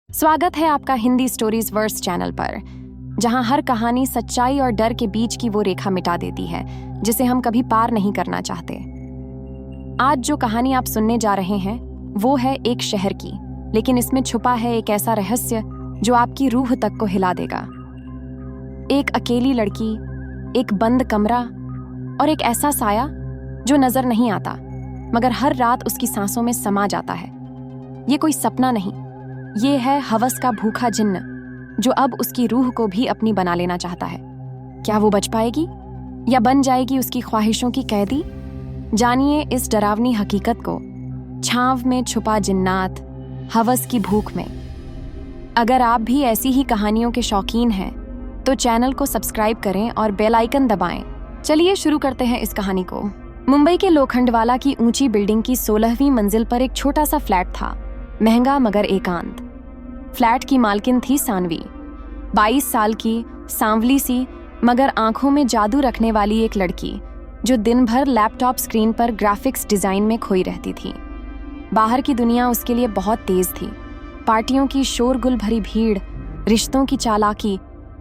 स्वागत है आपका हिंदी स्टोरीज वर्स चैनल पर, जहां हर कहानी सच्चाई और डर के बीच की वो रेखा मिटा देती है जिसे हम कभी पार नहीं करना चाहते। आज जो कहानी आप सुनने जा रहे हैं वो है एक शहर की, लेकिन इसमें छुपा है एक ऐसा रहस्य जो आपकी रूह तक को हिला देगा। एक अकेली लड़की, एक बंद कमरा और एक ऐसा साया जो नजर नहीं आता मगर हर रात उसकी सांसों में समा जाता है। ये कोई सपना नहीं, ये है हवस का भूखा जिन्न जो अब उसकी रूह को भी अपनी बना लेना चाहता है। क्या वो बच पाएगी या बन जाएगी उसकी ख्वाहिशों की कैदी? जानिए इस डरावनी हकीकत को, छांव में छुपा जिन्नात, हवस की भूख में। अगर आप भी ऐसी ही कहानियों के शौकीन हैं तो चैनल को सब्सक्राइब करें और बेल आइकन दबाएं। चलिए शुरू करते हैं इस कहानी को। मुंबई के लोखंडवाला की ऊंची बिल्डिंग की 16वीं मंजिल पर एक छोटा सा फ्लैट था, महंगा मगर एकांत। फ्लैट की मालकिन थी सानवी, 22 साल की, सांवली सी मगर आंखों में जादू रखने वाली एक लड़की जो दिन भर लैपटॉप स्क्रीन पर ग्राफिक्स डिजाइन में खोई रहती थी। बाहर की दुनिया उसके लिए बहुत तेज थी। पार्टियों की शोरगुल भरी भीड़, रिश्तों की चालाकी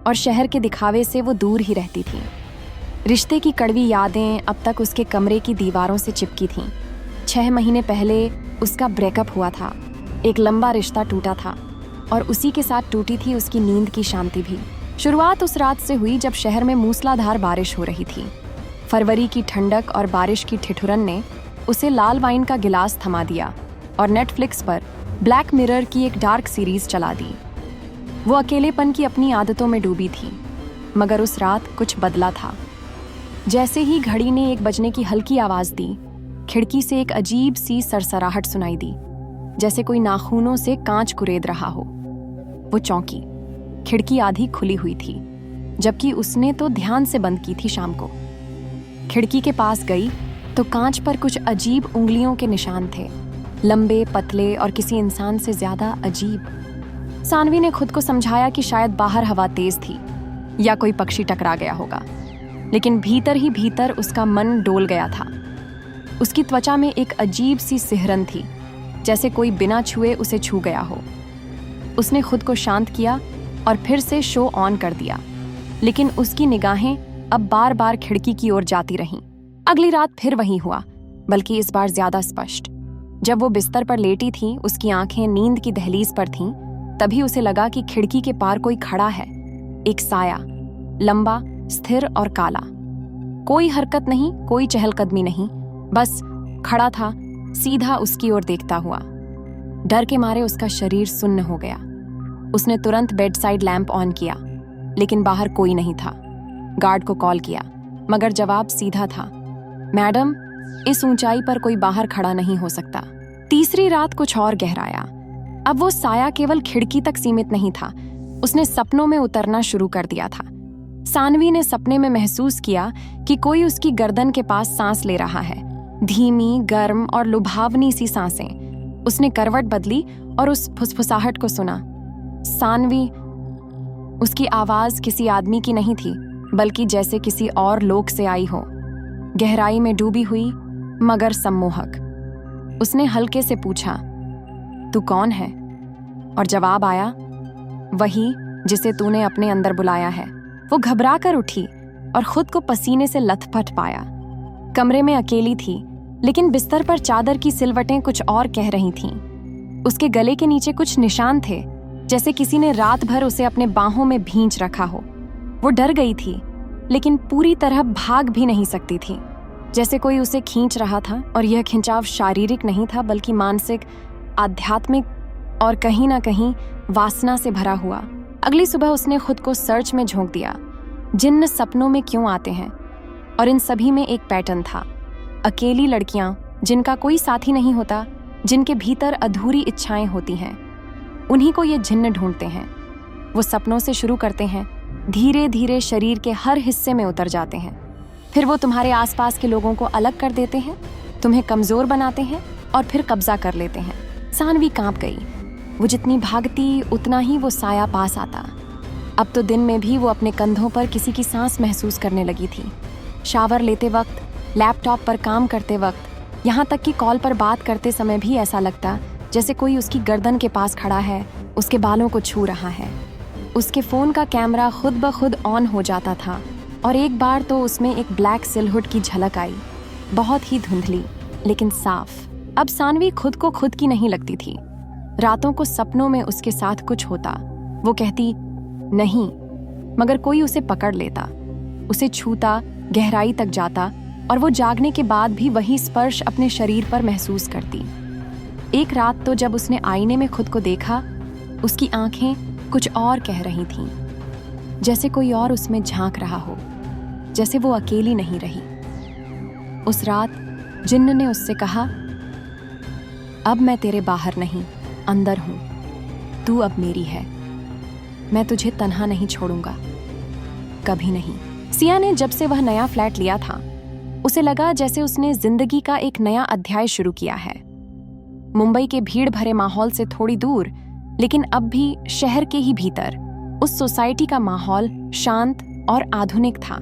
और शहर के दिखावे से वो दूर ही रहती थी। रिश्ते की कड़वी यादें अब तक उसके कमरे की दीवारों से चिपकी थीं। 6 महीने पहले उसका ब्रेकअप हुआ था, एक लंबा रिश्ता टूटा था और उसी के साथ टूटी थी उसकी नींद की शांति भी। शुरुआत उस रात से हुई जब शहर में मूसलाधार बारिश हो रही थी। फरवरी की ठंडक और बारिश की ठिठुरन ने उसे लाल वाइन का गिलास थमा दिया और नेटफ्लिक्स पर ब्लैक मिरर की एक डार्क सीरीज चला दी। वो अकेलेपन की अपनी आदतों में डूबी थी, मगर उस रात कुछ बदला था। जैसे ही घड़ी ने 1 बजने की हल्की आवाज दी, खिड़की से एक अजीब सी सरसराहट सुनाई दी, जैसे कोई नाखूनों से कांच कुरेद रहा हो। वो चौंकी। खिड़की आधी खुली हुई थी, जबकि उसने तो ध्यान से बंद की थी शाम को। खिड़की के पास गई तो कांच पर कुछ अजीब उंगलियों के निशान थे, लंबे, पतले और किसी इंसान से ज्यादा अजीब। सानवी ने खुद को समझाया कि शायद बाहर हवा तेज थी या कोई पक्षी टकरा गया होगा, लेकिन भीतर ही भीतर उसका मन डोल गया था। उसकी त्वचा में एक अजीब सी सिहरन थी, जैसे कोई बिना छुए उसे छू गया हो। उसने खुद को शांत किया और फिर से शो ऑन कर दिया, लेकिन उसकी निगाहें अब बार बार खिड़की की ओर जाती रहीं। अगली रात फिर वही हुआ, बल्कि इस बार ज्यादा स्पष्ट। जब वो बिस्तर पर लेटी थी, उसकी आंखें नींद की दहलीज पर थीं, तभी उसे लगा कि खिड़की के पार कोई खड़ा है, एक साया, लंबा, स्थिर और काला। कोई हरकत नहीं, कोई चहलकदमी नहीं, बस खड़ा था, सीधा उसकी ओर देखता हुआ। डर के मारे उसका शरीर सुन्न हो गया। उसने तुरंत बेड साइड लैंप ऑन किया, लेकिन बाहर कोई नहीं था। गार्ड को कॉल किया, मगर जवाब सीधा था, मैडम, इस ऊंचाई पर कोई बाहर खड़ा नहीं हो सकता। तीसरी रात कुछ और गहराया। अब वो साया केवल खिड़की तक सीमित नहीं था, उसने सपनों में उतरना शुरू कर दिया था। सानवी ने सपने में महसूस किया कि कोई उसकी गर्दन के पास सांस ले रहा है, धीमी, गर्म और लुभावनी सी सांसें। उसने करवट बदली और उस फुसफुसाहट को सुना। सानवी। उसकी आवाज किसी आदमी की नहीं थी, बल्कि जैसे किसी और लोक से आई हो, गहराई में डूबी हुई मगर सम्मोहक। उसने हल्के से पूछा, तू कौन है? और जवाब आया, वही जिसे तूने अपने अंदर बुलाया है। वो घबरा कर उठी और खुद को पसीने से लथपथ पाया। कमरे में अकेली थी, लेकिन बिस्तर पर चादर की सिलवटें कुछ और कह रही थीं। उसके गले के नीचे कुछ निशान थे, जैसे किसी ने रात भर उसे अपने बाहों में भींच रखा हो। वो डर गई थी, लेकिन पूरी तरह भाग भी नहीं सकती थी, जैसे कोई उसे खींच रहा था। और यह खिंचाव शारीरिक नहीं था, बल्कि मानसिक, आध्यात्मिक और कहीं ना कहीं वासना से भरा हुआ। अगली सुबह उसने खुद को सर्च में झोंक दिया, जिन्न सपनों में क्यों आते हैं? और इन सभी में एक पैटर्न था, अकेली लड़कियां जिनका कोई साथी नहीं होता, जिनके भीतर अधूरी इच्छाएं होती हैं, उन्हीं को ये जिन्न ढूंढते हैं। वो सपनों से शुरू करते हैं, धीरे धीरे शरीर के हर हिस्से में उतर जाते हैं। फिर वो तुम्हारे आसपास के लोगों को अलग कर देते हैं, तुम्हें कमजोर बनाते हैं और फिर कब्जा कर लेते हैं। सानवी कांप गई। वो जितनी भागती उतना ही वो साया पास आता। अब तो दिन में भी वो अपने कंधों पर किसी की सांस महसूस करने लगी थी। शावर लेते वक्त, लैपटॉप पर काम करते वक्त, यहाँ तक कि कॉल पर बात करते समय भी ऐसा लगता जैसे कोई उसकी गर्दन के पास खड़ा है, उसके बालों को छू रहा है। उसके फ़ोन का कैमरा खुद ब खुद ऑन हो जाता था और एक बार तो उसमें एक ब्लैक सिलहुट की झलक आई, बहुत ही धुंधली लेकिन साफ। अब सानवी खुद को खुद की नहीं लगती थी। रातों को सपनों में उसके साथ कुछ होता, वो कहती नहीं, मगर कोई उसे पकड़ लेता, उसे छूता, गहराई तक जाता और वो जागने के बाद भी वही स्पर्श अपने शरीर पर महसूस करती। एक रात तो जब उसने आईने में खुद को देखा, उसकी आंखें कुछ और कह रही थीं, जैसे कोई और उसमें झांक रहा हो, जैसे वो अकेली नहीं रही। उस रात जिन्न ने उससे कहा, अब मैं तेरे बाहर नहीं, अंदर हूं, तू अब मेरी है, मैं तुझे तन्हा नहीं छोड़ूंगा, कभी नहीं। सिया ने जब से वह नया फ्लैट लिया था, उसे लगा जैसे उसने जिंदगी का एक नया अध्याय शुरू किया है। मुंबई के भीड़ भरे माहौल से थोड़ी दूर, लेकिन अब भी शहर के ही भीतर, उस सोसाइटी का माहौल शांत और आधुनिक था।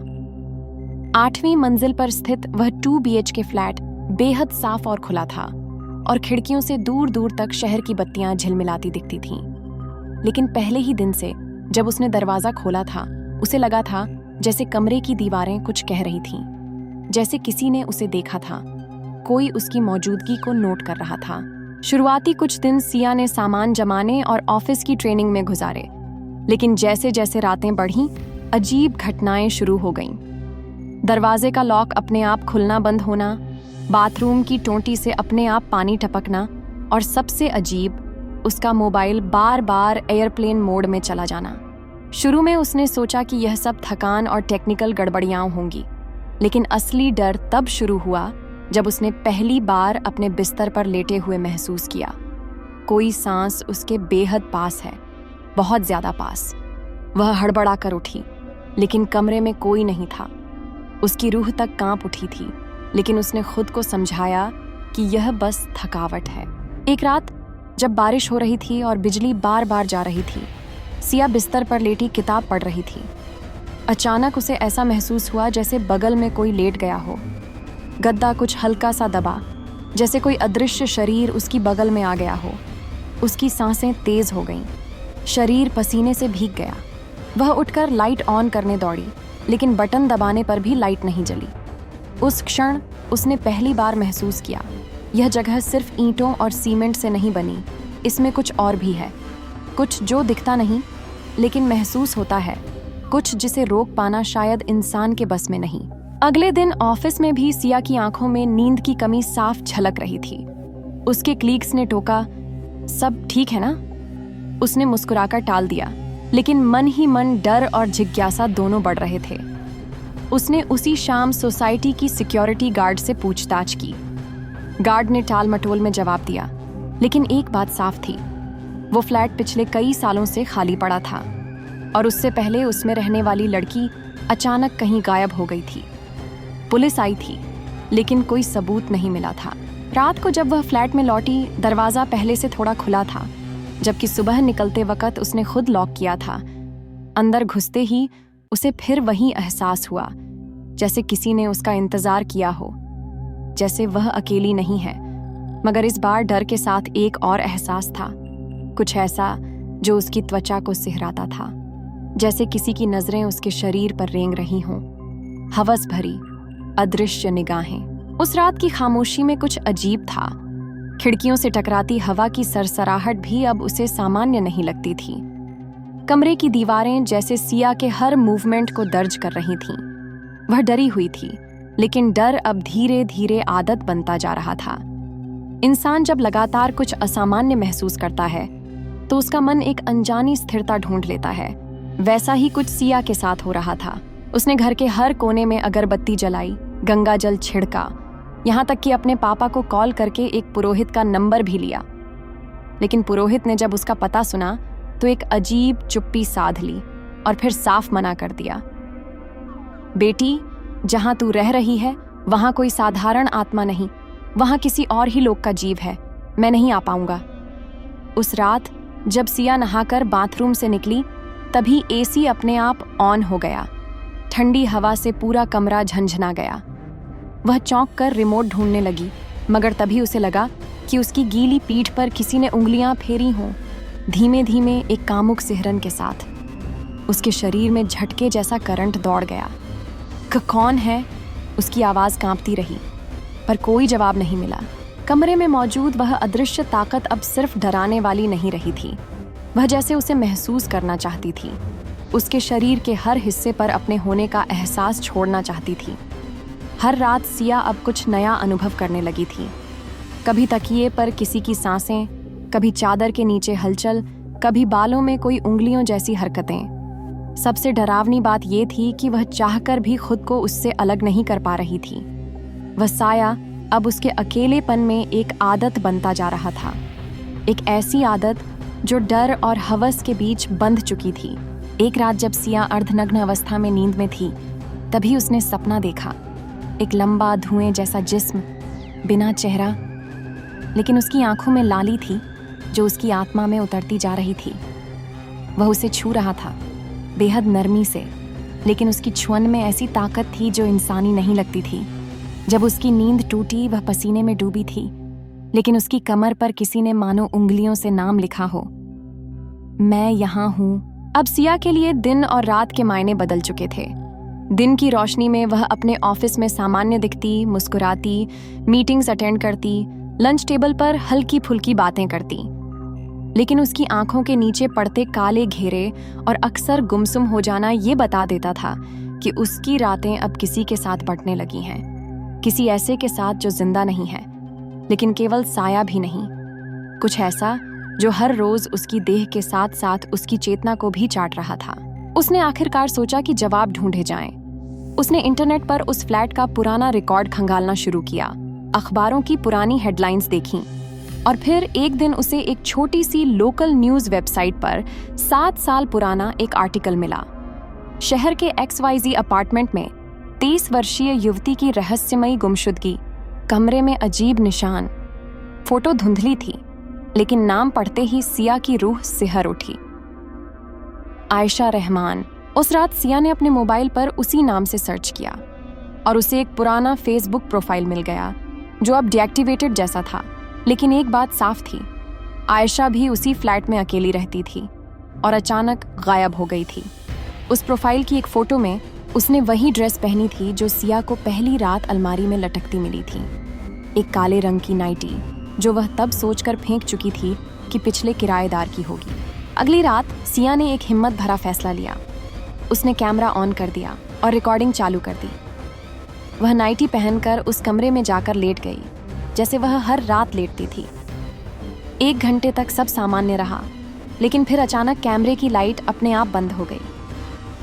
8वीं मंजिल पर स्थित वह 2 BHK फ्लैट बेहद साफ और खुला था और खिड़कियों से दूर दूर तक शहर की बत्तियां झिलमिलाती दिखती थीं। लेकिन पहले ही दिन से जब उसने दरवाजा खोला था, उसे लगा था जैसे कमरे की दीवारें कुछ कह रही थीं, जैसे किसी ने उसे देखा था, कोई उसकी मौजूदगी को नोट कर रहा था। शुरुआती कुछ दिन सिया ने सामान जमाने और ऑफिस की ट्रेनिंग में गुजारे, लेकिन जैसे जैसे रातें बढ़ीं, अजीब घटनाएं शुरू हो गईं। दरवाजे का लॉक अपने आप खुलना बंद होना, बाथरूम की टोंटी से अपने आप पानी टपकना और सबसे अजीब, उसका मोबाइल बार बार एयरप्लेन मोड में चला जाना। शुरू में उसने सोचा कि यह सब थकान और टेक्निकल गड़बड़ियां होंगी, लेकिन असली डर तब शुरू हुआ जब उसने पहली बार अपने बिस्तर पर लेटे हुए महसूस किया कोई सांस उसके बेहद पास है, बहुत ज्यादा पास। वह हड़बड़ा कर उठी, लेकिन कमरे में कोई नहीं था। उसकी रूह तक कांप उठी थी, लेकिन उसने खुद को समझाया कि यह बस थकावट है। एक रात जब बारिश हो रही थी और बिजली बार बार जा रही थी, सिया बिस्तर पर लेटी किताब पढ़ रही थी। अचानक उसे ऐसा महसूस हुआ जैसे बगल में कोई लेट गया हो। गद्दा कुछ हल्का सा दबा, जैसे कोई अदृश्य शरीर उसकी बगल में आ गया हो। उसकी सांसें तेज हो गईं, शरीर पसीने से भीग गया। वह उठकर लाइट ऑन करने दौड़ी, लेकिन बटन दबाने पर भी लाइट नहीं जली। उस क्षण उसने पहली बार महसूस किया, यह जगह सिर्फ ईंटों और सीमेंट से नहीं बनी, इसमें कुछ और भी है, कुछ जो दिखता नहीं लेकिन महसूस होता है, कुछ जिसे रोक पाना शायद इंसान के बस में नहीं। अगले दिन ऑफिस में भी सिया की आंखों में नींद की कमी साफ झलक रही थी। उसके क्लीग्स ने टोका, सब ठीक है ना? उसने मुस्कुराकर टाल दिया, लेकिन मन ही मन डर और जिज्ञासा दोनों बढ़ रहे थे। उसने उसी शाम सोसाइटी की सिक्योरिटी गार्ड से पूछताछ की। गार्ड ने टाल मटोल में जवाब दिया, लेकिन एक बात साफ थी, वो फ्लैट पिछले कई सालों से खाली पड़ा था और उससे पहले उसमें रहने वाली लड़की अचानक कहीं गायब हो गई थी। पुलिस आई थी, लेकिन कोई सबूत नहीं मिला था। रात को जब वह फ्लैट में लौटी, दरवाजा पहले से थोड़ा खुला था, जबकि सुबह निकलते वक्त उसने खुद लॉक किया था। अंदर घुसते ही उसे फिर वही एहसास हुआ, जैसे किसी ने उसका इंतजार किया हो, जैसे वह अकेली नहीं है। मगर इस बार डर के साथ एक और एहसास था, कुछ ऐसा जो उसकी त्वचा को सिहराता था, जैसे किसी की नजरें उसके शरीर पर रेंग रही हों, हवस भरी अदृश्य निगाहें। उस रात की खामोशी में कुछ अजीब था। खिड़कियों से टकराती हवा की सरसराहट भी अब उसे सामान्य नहीं लगती थी। कमरे की दीवारें जैसे सिया के हर मूवमेंट को दर्ज कर रही थीं। वह डरी हुई थी, लेकिन डर अब धीरे धीरे आदत बनता जा रहा था। इंसान जब लगातार कुछ असामान्य महसूस करता है, तो उसका मन एक अनजानी स्थिरता ढूंढ लेता है। वैसा ही कुछ सिया के साथ हो रहा था। उसने घर के हर कोने में अगरबत्ती जलाई, गंगा जल छिड़का, यहाँ तक कि अपने पापा को कॉल करके एक पुरोहित का नंबर भी लिया। लेकिन पुरोहित ने जब उसका पता सुना तो एक अजीब चुप्पी साध ली और फिर साफ मना कर दिया। बेटी, जहाँ तू रह रही है वहाँ कोई साधारण आत्मा नहीं, वहाँ किसी और ही लोग का जीव है, मैं नहीं आ पाऊंगा। उस रात जब सिया नहाकर बाथरूम से निकली, तभी एसी अपने आप ऑन हो गया। ठंडी हवा से पूरा कमरा झंझना गया। वह चौंक कर रिमोट ढूंढने लगी, मगर तभी उसे लगा कि उसकी गीली पीठ पर किसी ने उंगलियां फेरी हों। धीमे धीमे एक कामुक सिहरन के साथ। उसके शरीर में झटके जैसा करंट दौड़ गया। कौन है? उसकी आवाज़ कांपती रही, पर कोई जवाब नहीं मिला। कमरे में मौजूद वह अदृश्य ताकत अब सिर्फ डराने वाली नहीं रही थी, वह जैसे उसे महसूस करना चाहती थी। उसके शरीर के हर हिस्से पर अपने होने का एहसास छोड़ना चाहती थी। हर रात सिया अब कुछ नया अनुभव करने लगी थी। कभी तकिए पर किसी की सांसें, कभी चादर के नीचे हलचल, कभी बालों में कोई उंगलियों जैसी हरकतें। सबसे डरावनी बात यह थी कि वह चाहकर भी खुद को उससे अलग नहीं कर पा रही थी। वह साया अब उसके अकेलेपन में एक आदत बनता जा रहा था, एक ऐसी आदत जो डर और हवस के बीच बंध चुकी थी। एक रात जब सिया अर्धनग्न अवस्था में नींद में थी, तभी उसने सपना देखा। एक लंबा धुएं जैसा जिस्म, बिना चेहरा, लेकिन उसकी आंखों में लाली थी जो उसकी आत्मा में उतरती जा रही थी। वह उसे छू रहा था, बेहद नरमी से, लेकिन उसकी छुअन में ऐसी ताकत थी जो इंसानी नहीं लगती थी। जब उसकी नींद टूटी, वह पसीने में डूबी थी, लेकिन उसकी कमर पर किसी ने मानो उंगलियों से नाम लिखा हो, मैं यहाँ हूँ। अब सिया के लिए दिन और रात के मायने बदल चुके थे। दिन की रोशनी में वह अपने ऑफिस में सामान्य दिखती, मुस्कुराती, मीटिंग्स अटेंड करती, लंच टेबल पर हल्की फुल्की बातें करती। लेकिन उसकी आंखों के नीचे पड़ते काले घेरे और अक्सर गुमसुम हो जाना ये बता देता था कि उसकी रातें अब किसी के साथ बंटने लगी हैं, किसी ऐसे के साथ जो जिंदा नहीं है, लेकिन केवल साया भी नहीं, कुछ ऐसा जो हर रोज उसकी देह के साथ साथ उसकी चेतना को भी चाट रहा था। उसने आखिरकार सोचा कि जवाब ढूंढे जाएं। उसने इंटरनेट पर उस फ्लैट का पुराना रिकॉर्ड खंगालना शुरू किया, अखबारों की पुरानी हेडलाइंस देखीं, और फिर एक दिन उसे एक छोटी सी लोकल न्यूज़ वेबसाइट पर 7 साल पुराना एक आर्टिकल मिला। शहर के XYZ अपार्टमेंट में 30 वर्षीय युवती की रहस्यमयी गुमशुदगी, कमरे में अजीब निशान। फोटो धुंधली थी, लेकिन नाम पढ़ते ही सिया की रूह सिहर उठी। आयशा रहमान। उस रात सिया ने अपने मोबाइल पर उसी नाम से सर्च किया और उसे एक पुराना फेसबुक प्रोफाइल मिल गया जो अब डीएक्टिवेटेड जैसा था। लेकिन एक बात साफ थी, आयशा भी उसी फ्लैट में अकेली रहती थी और अचानक गायब हो गई थी। उस प्रोफाइल की एक फोटो में उसने वही ड्रेस पहनी थी जो सिया को पहली रात अलमारी में लटकती मिली थी, एक काले रंग की नाइटी जो वह तब सोचकर फेंक चुकी थी कि पिछले किराएदार की होगी। अगली रात सिया ने एक हिम्मत भरा फैसला लिया। उसने कैमरा ऑन कर दिया और रिकॉर्डिंग चालू कर दी। वह नाइटी पहनकर उस कमरे में जाकर लेट गई जैसे वह हर रात लेटती थी। 1 घंटे तक सब सामान्य रहा, लेकिन फिर अचानक कैमरे की लाइट अपने आप बंद हो गई।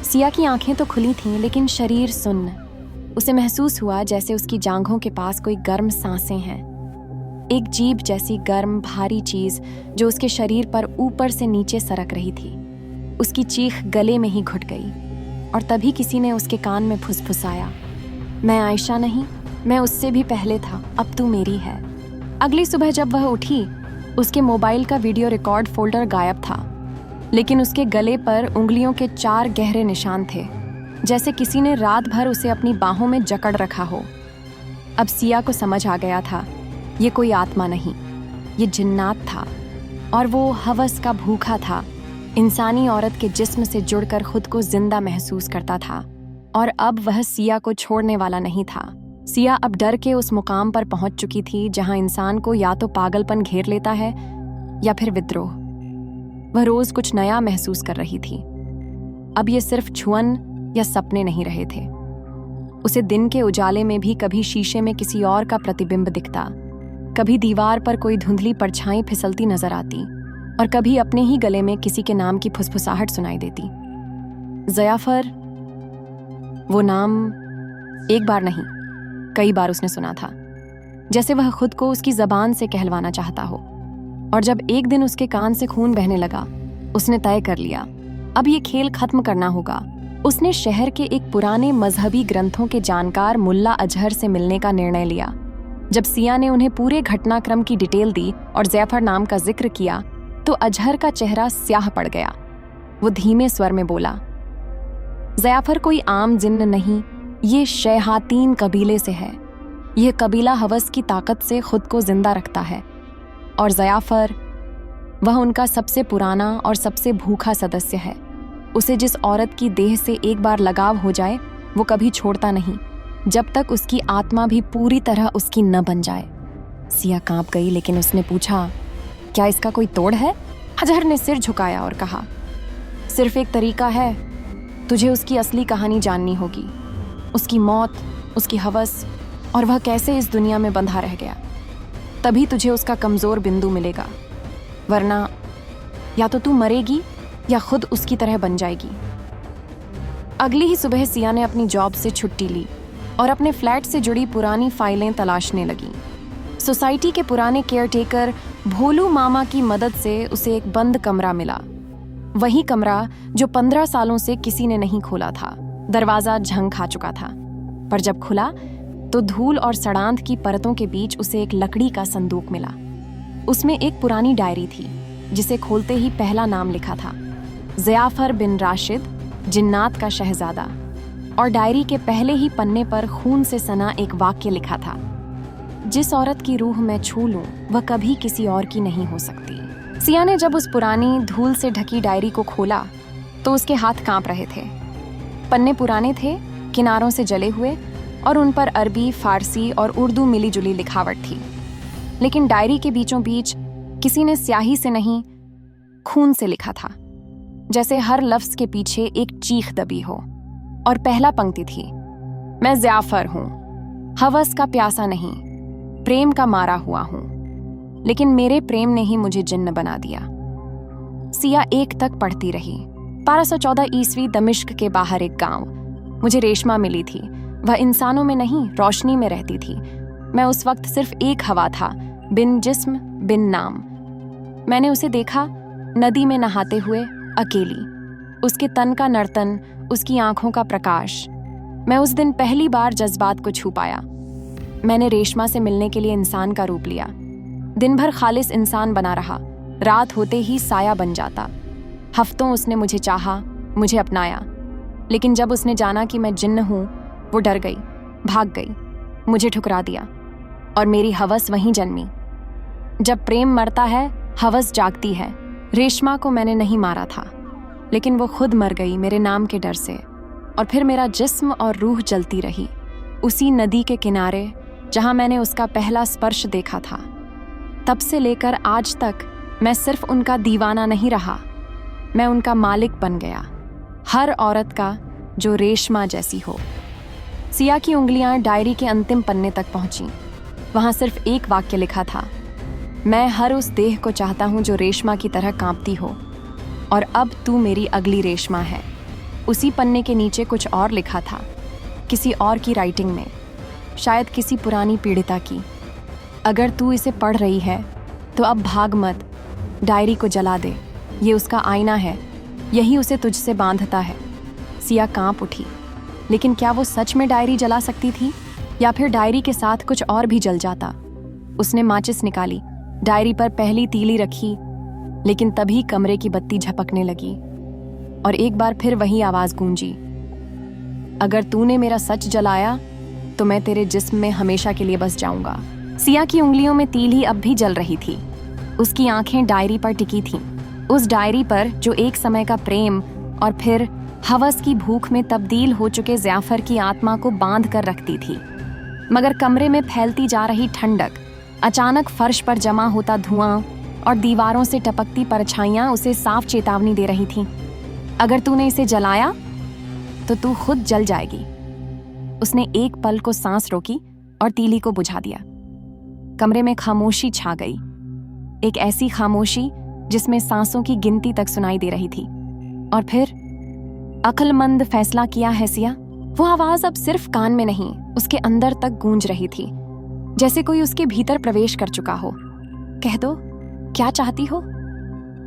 सिया की आंखें तो खुली थीं, लेकिन शरीर सुन्न। उसे महसूस हुआ जैसे उसकी जांघों के पास कोई गर्म सांसें हैं, एक जीभ जैसी गर्म भारी चीज जो उसके शरीर पर ऊपर से नीचे सरक रही थी। उसकी चीख गले में ही घुट गई और तभी किसी ने उसके कान में फुसफुसाया, मैं आयशा नहीं, मैं उससे भी पहले था, अब तू मेरी है। अगली सुबह जब वह उठी, उसके मोबाइल का वीडियो रिकॉर्ड फोल्डर गायब था, लेकिन उसके गले पर उंगलियों के 4 गहरे निशान थे, जैसे किसी ने रात भर उसे अपनी बाहों में जकड़ रखा हो। अब सिया को समझ आ गया था, ये कोई आत्मा नहीं, ये जिन्नात था, और वो हवस का भूखा था। इंसानी औरत के जिस्म से जुड़कर खुद को जिंदा महसूस करता था, और अब वह सिया को छोड़ने वाला नहीं था। सिया अब डर के उस मुकाम पर पहुंच चुकी थी जहां इंसान को या तो पागलपन घेर लेता है या फिर विद्रोह। वह रोज कुछ नया महसूस कर रही थी। अब ये सिर्फ छुअन या सपने नहीं रहे थे। उसे दिन के उजाले में भी कभी शीशे में किसी और का प्रतिबिंब दिखता, कभी दीवार पर कोई धुंधली परछाई फिसलती नजर आती, और कभी अपने ही गले में किसी के नाम की फुसफुसाहट सुनाई देती। ज़याफर, वो नाम एक बार नहीं, कई बार उसने सुना था, जैसे वह खुद को उसकी जबान से कहलवाना चाहता हो। और जब एक दिन उसके कान से खून बहने लगा, उसने तय कर लिया, अब ये खेल खत्म करना होगा। उसने शहर के एक पुराने मजहबी ग्रंथों के जानकार मुल्ला अजहर से मिलने का निर्णय लिया। जब सिया ने उन्हें पूरे घटनाक्रम की डिटेल दी और ज़ैफर नाम का जिक्र किया, तो अजहर का चेहरा स्याह पड़ गया। वो धीमे स्वर में बोला, ज़ैफर कोई आम जिन्न नहीं, ये शयातीन कबीले से है। यह कबीला हवस की ताकत से खुद को जिंदा रखता है। और ज़याफर, वह उनका सबसे पुराना और सबसे भूखा सदस्य है। उसे जिस औरत की देह से एक बार लगाव हो जाए वो कभी छोड़ता नहीं, जब तक उसकी आत्मा भी पूरी तरह उसकी न बन जाए। सिया कांप गई, लेकिन उसने पूछा, क्या इसका कोई तोड़ है? अजहर ने सिर झुकाया और कहा, सिर्फ एक तरीका है। तुझे उसकी असली कहानी जाननी होगी, उसकी मौत, उसकी हवस और वह कैसे इस दुनिया में बंधा रह गया। तभी तुझे उसका कमज़ोर बिंदु मिलेगा, वरना या तो तू मरेगी या खुद उसकी तरह बन जाएगी। अगली ही सुबह सिया ने अपनी जॉब से छुट्टी ली और अपने फ्लैट से जुड़ी पुरानी फाइलें तलाशने लगी। सोसाइटी के पुराने केयरटेकर भोलू मामा की मदद से उसे एक बंद कमरा मिला। वही कमरा जो 15 सालों से किसी ने नहीं खोला था। दरवाजा झंग खा चुका था, पर जब खुला तो धूल और सड़ांध की परतों के बीच उसे एक लकड़ी का संदूक मिला। उसमें एक पुरानी डायरी थी, जिसे खोलते ही पहला नाम लिखा था, ज़याफ़र बिन राशिद, जिन्नात का शहजादा। और डायरी के पहले ही पन्ने पर खून से सना एक वाक्य लिखा था, जिस औरत की रूह मैं छू लूं वह कभी किसी और की नहीं हो सकती। सिया ने जब उस पुरानी धूल से ढकी डायरी को खोला तो उसके हाथ कांप रहे थे। पन्ने पुराने थे, किनारों से जले हुए, और उन पर अरबी, फारसी और उर्दू मिली जुली लिखावट थी। लेकिन डायरी के बीचों बीच किसी ने स्याही से नहीं, खून से लिखा था, जैसे हर लफ्ज के पीछे एक चीख दबी हो। और पहला पंक्ति थी, मैं ज़याफ़र हूं, हवस का प्यासा नहीं, प्रेम का मारा हुआ हूं, लेकिन मेरे प्रेम ने ही मुझे जिन्न बना दिया। सिया एक तक पढ़ती रही। 1214 ईस्वी दमिश्क के बाहर एक गांव। मुझे रेशमा मिली थी। वह इंसानों में नहीं, रोशनी में रहती थी। मैं उस वक्त सिर्फ एक हवा था, बिन जिस्म, बिन नाम। मैंने उसे देखा, नदी में नहाते हुए, अकेली। उसके तन का नर्तन, उसकी आंखों का प्रकाश। मैं उस दिन पहली बार जज्बात को छू पाया। मैंने रेशमा से मिलने के लिए इंसान का रूप लिया। दिन भर खालिस इंसान बना रहा, रात होते ही साया बन जाता। हफ्तों उसने मुझे चाहा, मुझे अपनाया, लेकिन जब उसने जाना कि मैं जिन्न हूं, वो डर गई, भाग गई, मुझे ठुकरा दिया, और मेरी हवस वहीं जन्मी। जब प्रेम मरता है, हवस जागती है। रेशमा को मैंने नहीं मारा था, लेकिन वो खुद मर गई मेरे नाम के डर से। और फिर मेरा जिस्म और रूह जलती रही, उसी नदी के किनारे जहां मैंने उसका पहला स्पर्श देखा था। तब से लेकर आज तक मैं सिर्फ उनका दीवाना नहीं रहा, मैं उनका मालिक बन गया, हर औरत का जो रेशमा जैसी हो। सिया की उंगलियां डायरी के अंतिम पन्ने तक पहुंची। वहां सिर्फ एक वाक्य लिखा था, मैं हर उस देह को चाहता हूं जो रेशमा की तरह कांपती हो, और अब तू मेरी अगली रेशमा है। उसी पन्ने के नीचे कुछ और लिखा था, किसी और की राइटिंग में, शायद किसी पुरानी पीड़िता की। अगर तू इसे पढ़ रही है तो अब भाग मत, डायरी को जला दे, ये उसका आईना है, यही उसे तुझसे बांधता है। सिया कांप उठी, लेकिन क्या वो सच में डायरी जला सकती थी, या फिर डायरी के साथ कुछ और भी जल जाता? उसने माचिस निकाली, डायरी पर पहली तीली रखी, लेकिन तभी कमरे की बत्ती झपकने लगी और एक बार फिर वही आवाज गूंजी, अगर तूने मेरा सच जलाया तो मैं तेरे जिस्म में हमेशा के लिए बस जाऊंगा। सिया की उंगलियों में तीली अब भी जल रही थी। उसकी आंखें डायरी पर टिकी थीं, उस डायरी पर जो एक समय का प्रेम और फिर हवस की भूख में तब्दील हो चुके ज़याफ़र की आत्मा को बांध कर रखती थी। मगर कमरे में फैलती जा रही ठंडक, अचानक फर्श पर जमा होता धुआं और दीवारों से टपकती परछाइयां उसे साफ चेतावनी दे रही थीं, अगर तूने इसे जलाया तो तू खुद जल जाएगी। उसने एक पल को सांस रोकी और तीली को बुझा दिया। कमरे में खामोशी छा गई, एक ऐसी खामोशी जिसमें सांसों की गिनती तक सुनाई दे रही थी। और फिर, अक्लमंद फैसला किया है सिया। वो आवाज अब सिर्फ कान में नहीं, उसके अंदर तक गूंज रही थी, जैसे कोई उसके भीतर प्रवेश कर चुका हो। कह दो, क्या चाहती हो?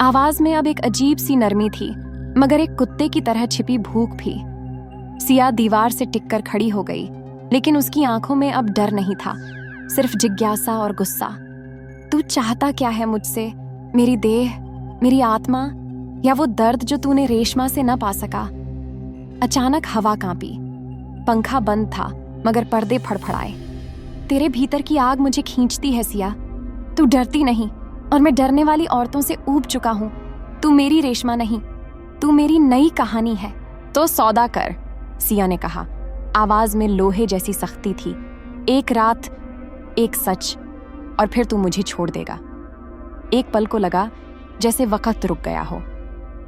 आवाज में अब एक अजीब सी नरमी थी, मगर एक कुत्ते की तरह छिपी भूख भी। सिया दीवार से टिककर खड़ी हो गई, लेकिन उसकी आंखों में अब डर नहीं था, सिर्फ जिज्ञासा और गुस्सा। तू चाहता क्या है मुझसे? मेरी देह, मेरी आत्मा, या वो दर्द जो तूने रेशमा से न पा सका? अचानक हवा कांपी, पंखा बंद था मगर पर्दे फड़फड़ाए। तेरे भीतर की आग मुझे खींचती है सिया, तू डरती नहीं, और मैं डरने वाली औरतों से ऊब चुका हूं। तू मेरी रेशमा नहीं, तू मेरी नई कहानी है। तो सौदा कर, सिया ने कहा। आवाज में लोहे जैसी सख्ती थी। एक रात, एक सच, और फिर तू मुझे छोड़ देगा। एक पल को लगा जैसे वक्त रुक गया हो,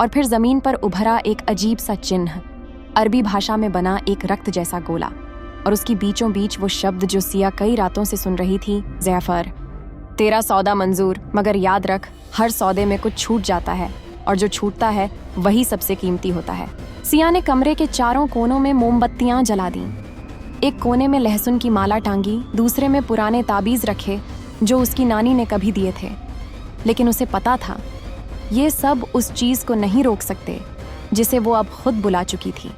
और फिर जमीन पर उभरा एक अजीब सा चिन्ह, अरबी भाषा में बना एक रक्त जैसा गोला, और उसकी बीचों बीच वो शब्द जो सिया कई रातों से सुन रही थी, ज़ैफर, तेरा सौदा मंजूर, मगर याद रख, हर सौदे में कुछ छूट जाता है, और जो छूटता है वही सबसे कीमती होता है। सिया ने कमरे के चारों कोनों में मोमबत्तियां जला दीं। एक कोने में लहसुन की माला टांगी, दूसरे में पुराने ताबीज रखे जो उसकी नानी ने कभी दिए थे। लेकिन उसे पता था ये सब उस चीज को नहीं रोक सकते जिसे वो अब खुद बुला चुकी थी।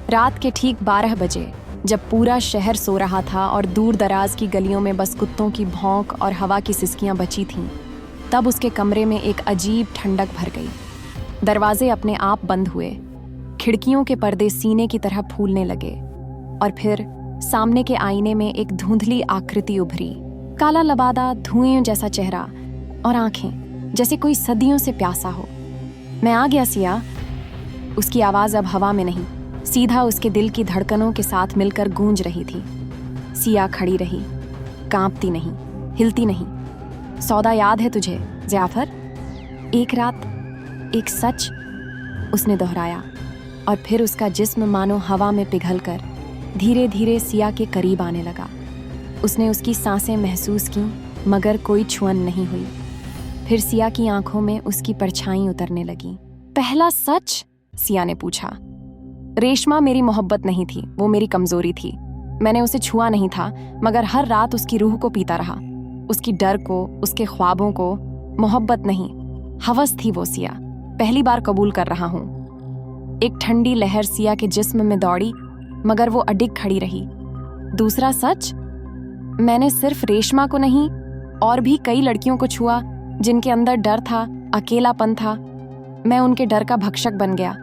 रात के ठीक 12 बजे, जब पूरा शहर सो रहा था और दूर दराज की गलियों में बस कुत्तों की भौंक और हवा की सिसकियां बची थीं, तब उसके कमरे में एक अजीब ठंडक भर गई। दरवाजे अपने आप बंद हुए, खिड़कियों के पर्दे सीने की तरह फूलने लगे, और फिर सामने के आईने में एक धुंधली आकृति उभरी। काला लबादा, धुएं जैसा चेहरा और आंखें जैसे कोई सदियों से प्यासा हो। मैं आ गया सिया। उसकी आवाज अब हवा में नहीं, सीधा उसके दिल की धड़कनों के साथ मिलकर गूंज रही थी। सिया खड़ी रही, कांपती नहीं, हिलती नहीं। सौदा याद है तुझे, ज़ैफर? एक रात, एक सच, उसने दोहराया, और फिर उसका जिस्म मानो हवा में पिघलकर धीरे धीरे सिया के करीब आने लगा। उसने उसकी सांसें महसूस की, मगर कोई छुअन नहीं हुई। फिर सिया की आंखों में उसकी परछाई उतरने लगी। पहला सच? सिया ने पूछा। रेशमा मेरी मोहब्बत नहीं थी, वो मेरी कमजोरी थी। मैंने उसे छुआ नहीं था, मगर हर रात उसकी रूह को पीता रहा, उसकी डर को, उसके ख्वाबों को। मोहब्बत नहीं, हवस थी वो सिया। पहली बार कबूल कर रहा हूं। एक ठंडी लहर सिया के जिस्म में दौड़ी, मगर वो अडिग खड़ी रही। दूसरा सच? मैंने सिर्फ रेशमा को नहीं, और भी कई लड़कियों को छुआ जिनके अंदर डर था, अकेलापन था। मैं उनके डर का भक्षक बन गया,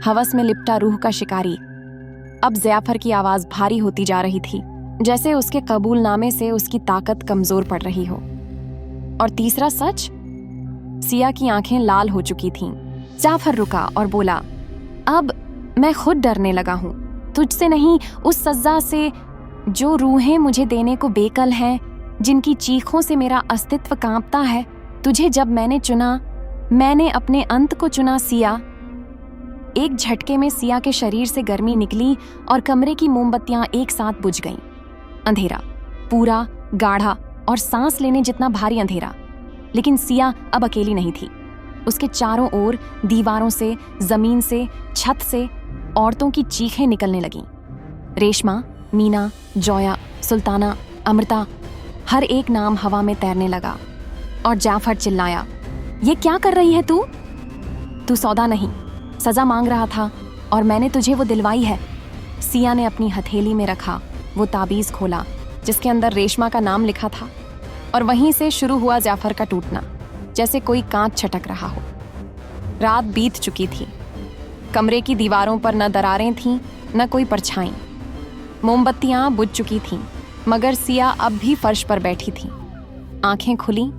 हवस में लिपटा रूह का शिकारी। अब ज़ैफर की आवाज भारी होती जा रही थी, जैसे उसके कबूलनामे से उसकी ताकत कमजोर पड़ रही हो। और तीसरा सच? सिया की आंखें लाल हो चुकी थीं। ज़ैफर रुका और बोला, अब मैं खुद डरने लगा हूं, तुझसे नहीं, उस सज़ा से जो रूहें मुझे देने को बेकल हैं, जिनकी चीखों से मेरा अस्तित्व कांपता है। तुझे जब मैंने चुना, मैंने अपने अंत को चुना सिया। एक झटके में सिया के शरीर से गर्मी निकली और कमरे की मोमबत्तियां एक साथ बुझ गईं। अंधेरा, पूरा, गाढ़ा और सांस लेने जितना भारी अंधेरा। लेकिन सिया अब अकेली नहीं थी। उसके चारों ओर दीवारों से, जमीन से, छत से औरतों की चीखें निकलने लगीं। रेशमा, मीना, जोया, सुल्ताना, अमृता, हर एक नाम हवा में तैरने लगा। और ज़ैफर चिल्लाया, ये क्या कर रही है तू? तू सौदा नहीं, सजा मांग रहा था, और मैंने तुझे वो दिलवाई है। सिया ने अपनी हथेली में रखा वो ताबीज खोला जिसके अंदर रेशमा का नाम लिखा था, और वहीं से शुरू हुआ ज़ैफर का टूटना, जैसे कोई कांच छटक रहा हो। रात बीत चुकी थी। कमरे की दीवारों पर न दरारें थीं, न कोई परछाई। मोमबत्तियां बुझ चुकी थीं, मगर सिया अब भी फर्श पर बैठी थी, आंखें खुली,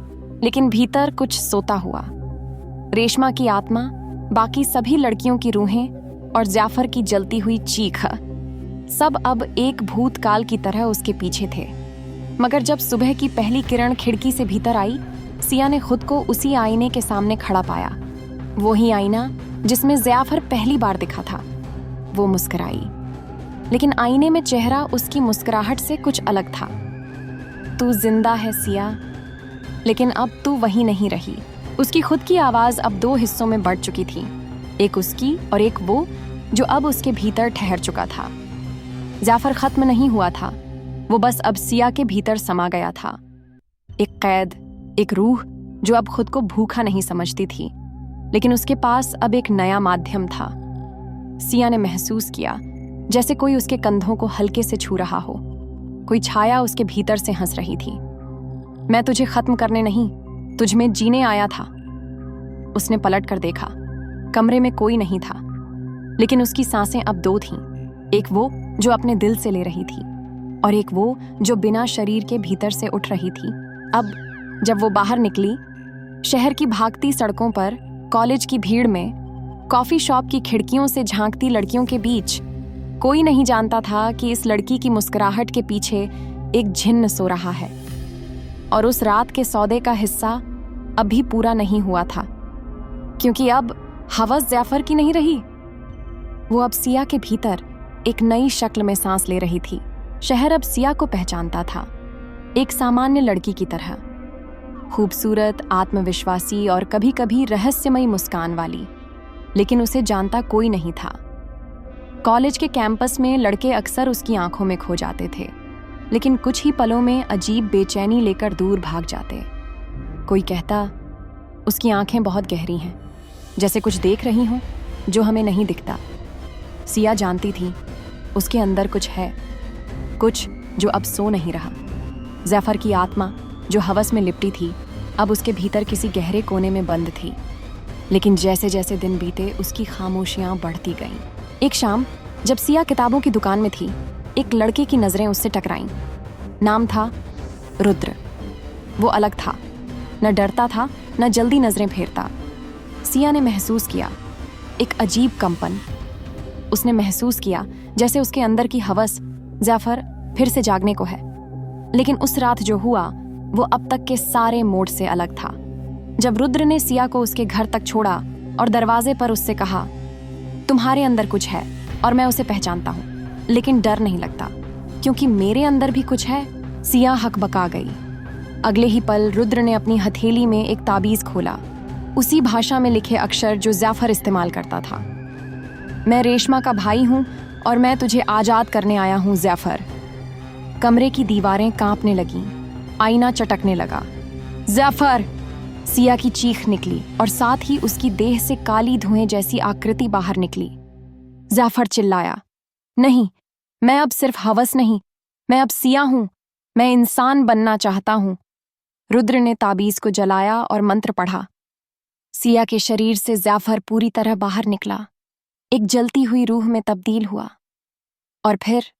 लेकिन भीतर कुछ सोता हुआ। रेशमा की आत्मा, बाकी सभी लड़कियों की रूहें और ज़ैफर की जलती हुई चीख, सब अब एक भूतकाल की तरह उसके पीछे थे। मगर जब सुबह की पहली किरण खिड़की से भीतर आई, सिया ने खुद को उसी आईने के सामने खड़ा पाया। वही आईना जिसमें ज़ैफर पहली बार दिखा था। वो मुस्कुराई, लेकिन आईने में चेहरा उसकी मुस्कुराहट से कुछ अलग था। तू जिंदा है सिया, लेकिन अब तू वही नहीं रही। उसकी खुद की आवाज अब दो हिस्सों में बढ़ चुकी थी, एक उसकी और एक वो जो अब उसके भीतर ठहर चुका था। ज़ैफर खत्म नहीं हुआ था, वो बस अब सिया के भीतर समा गया था। एक कैद, एक रूह जो अब खुद को भूखा नहीं समझती थी, लेकिन उसके पास अब एक नया माध्यम था। सिया ने महसूस किया जैसे कोई उसके कंधों को हल्के से छू रहा हो, कोई छाया उसके भीतर से हंस रही थी। मैं तुझे खत्म करने नहीं, तुझ में जीने आया था। उसने पलट कर देखा, कमरे में कोई नहीं था, लेकिन उसकी सांसें अब दो थीं, एक वो जो अपने दिल से ले रही थी, और एक वो जो बिना शरीर के भीतर से उठ रही थी। अब जब वो बाहर निकली शहर की भागती सड़कों पर, कॉलेज की भीड़ में, कॉफी शॉप की खिड़कियों से झांकती लड़कियों के बीच कोई नहीं जानता था कि इस लड़की की मुस्कुराहट के पीछे एक जिन्न सो रहा है। और उस रात के सौदे का हिस्सा अभी पूरा नहीं हुआ था, क्योंकि अब हवस जैफर की नहीं रही। वो अब सिया के भीतर एक नई शक्ल में सांस ले रही थी। शहर अब सिया को पहचानता था, एक सामान्य लड़की की तरह, खूबसूरत, आत्मविश्वासी और कभी कभी रहस्यमयी मुस्कान वाली। लेकिन उसे जानता कोई नहीं था। कॉलेज के कैंपस में लड़के अक्सर उसकी आंखों में खो जाते थे, लेकिन कुछ ही पलों में अजीब बेचैनी लेकर दूर भाग जाते। कोई कहता, उसकी आंखें बहुत गहरी हैं, जैसे कुछ देख रही हों जो हमें नहीं दिखता। सिया जानती थी उसके अंदर कुछ है, कुछ जो अब सो नहीं रहा। जैफर की आत्मा जो हवस में लिपटी थी, अब उसके भीतर किसी गहरे कोने में बंद थी। लेकिन जैसे जैसे दिन बीते, उसकी खामोशियां बढ़ती गईं। एक शाम जब सिया किताबों की दुकान में थी, एक लड़के की नजरें उससे टकराईं। नाम था रुद्र। वो अलग था, न डरता था न जल्दी नजरें फेरता। सिया ने महसूस किया एक अजीब कंपन। उसने महसूस किया जैसे उसके अंदर की हवस जैफर फिर से जागने को है। लेकिन उस रात जो हुआ वो अब तक के सारे मोड से अलग था। जब रुद्र ने सिया को उसके घर तक छोड़ा और दरवाजे पर उससे कहा, तुम्हारे अंदर कुछ है और मैं उसे पहचानता हूँ, लेकिन डर नहीं लगता क्योंकि मेरे अंदर भी कुछ है। सिया हकबका गई। अगले ही पल रुद्र ने अपनी हथेली में एक ताबीज खोला, उसी भाषा में लिखे अक्षर जो जैफर इस्तेमाल करता था। मैं रेशमा का भाई हूँ और मैं तुझे आजाद करने आया हूँ जैफर। कमरे की दीवारें कांपने लगीं, आईना चटकने लगा। जैफर! सिया की चीख निकली और साथ ही उसकी देह से काली धुएं जैसी आकृति बाहर निकली। जैफर चिल्लाया, नहीं, मैं अब सिर्फ हवस नहीं, मैं अब सिया हूं, मैं इंसान बनना चाहता हूं। रुद्र ने ताबीज को जलाया और मंत्र पढ़ा। सिया के शरीर से जैफर पूरी तरह बाहर निकला, एक जलती हुई रूह में तब्दील हुआ और फिर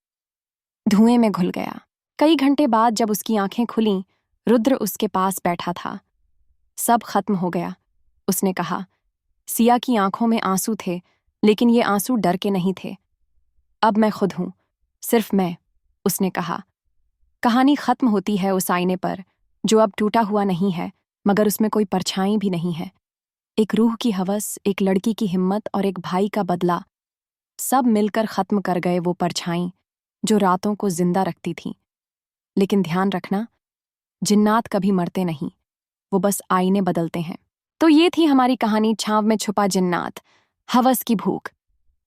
धुएं में घुल गया। कई घंटे बाद जब उसकी आंखें खुलीं, रुद्र उसके पास बैठा था। सब खत्म हो गया, उसने कहा। सिया की आंखों में आंसू थे, लेकिन ये आंसू डर के नहीं थे। अब मैं खुद हूं, सिर्फ मैं, उसने कहा। कहानी खत्म होती है उस आईने पर जो अब टूटा हुआ नहीं है, मगर उसमें कोई परछाई भी नहीं है। एक रूह की हवस, एक लड़की की हिम्मत और एक भाई का बदला, सब मिलकर खत्म कर गए वो परछाई जो रातों को जिंदा रखती थी। लेकिन ध्यान रखना, जिन्नात कभी मरते नहीं, वो बस आईने बदलते हैं। तो ये थी हमारी कहानी छांव में छुपा जिन्नात, हवस की भूख।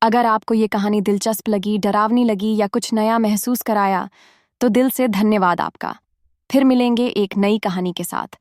अगर आपको ये कहानी दिलचस्प लगी, डरावनी लगी या कुछ नया महसूस कराया, तो दिल से धन्यवाद आपका। फिर मिलेंगे एक नई कहानी के साथ।